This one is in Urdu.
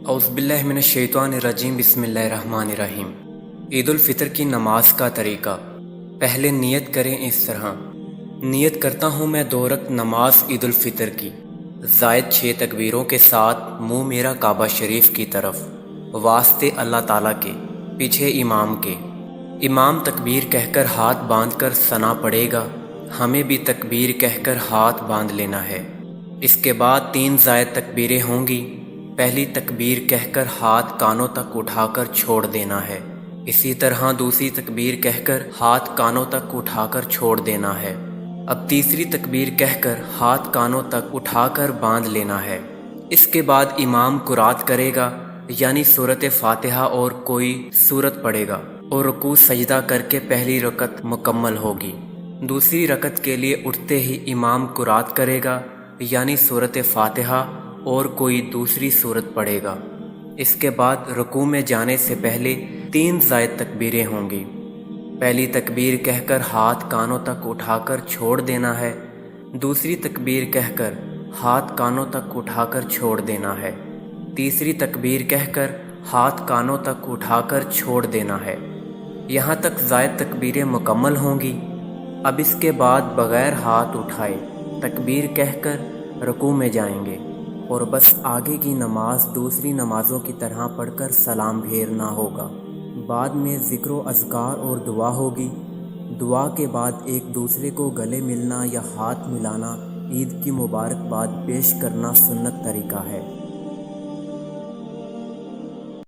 اعوذ باللہ من الشیطان الرجیم، بسم اللہ الرحمن الرحیم۔ عید الفطر کی نماز کا طریقہ۔ پہلے نیت کریں اس طرح: نیت کرتا ہوں میں 2 رکعت نماز عید الفطر کی، زائد 6 تکبیروں کے ساتھ منہ میرا کعبہ شریف کی طرف، واسطے اللہ تعالیٰ کے، پیچھے امام کے۔ امام تکبیر کہہ کر ہاتھ باندھ کر ثنا پڑے گا، ہمیں بھی تکبیر کہہ کر ہاتھ باندھ لینا ہے۔ اس کے بعد 3 زائد تکبیریں ہوں گی۔ پہلی تکبیر کہہ کر ہاتھ کانوں تک اٹھا کر چھوڑ دینا ہے، اسی طرح دوسری تکبیر کہہ کر ہاتھ کانوں تک اٹھا کر چھوڑ دینا ہے۔ اب تیسری تکبیر کہہ کر ہاتھ کانوں تک اٹھا کر باندھ لینا ہے۔ اس کے بعد امام قرات کرے گا، یعنی سورۃ فاتحہ اور کوئی سورت پڑھے گا، اور رکوع سجدہ کر کے پہلی رکعت مکمل ہوگی۔ دوسری رکعت کے لیے اٹھتے ہی امام قرات کرے گا، یعنی سورۃ فاتحہ اور کوئی دوسری سورت پڑھے گا۔ اس کے بعد رکوع میں جانے سے پہلے 3 زائد تکبیریں ہوں گی۔ پہلی تکبیر کہہ کر ہاتھ کانوں تک اٹھا کر چھوڑ دینا ہے، دوسری تکبیر کہہ کر ہاتھ کانوں تک اٹھا کر چھوڑ دینا ہے، تیسری تکبیر کہہ کر ہاتھ کانوں تک اٹھا کر چھوڑ دینا ہے۔ یہاں تک زائد تکبیریں مکمل ہوں گی۔ اب اس کے بعد بغیر ہاتھ اٹھائے تکبیر کہہ کر رکوع میں جائیں گے، اور بس آگے کی نماز دوسری نمازوں کی طرح پڑھ کر سلام پھیرنا ہوگا۔ بعد میں ذکر و اذکار اور دعا ہوگی۔ دعا کے بعد ایک دوسرے کو گلے ملنا یا ہاتھ ملانا، عید کی مبارکباد پیش کرنا سنت طریقہ ہے۔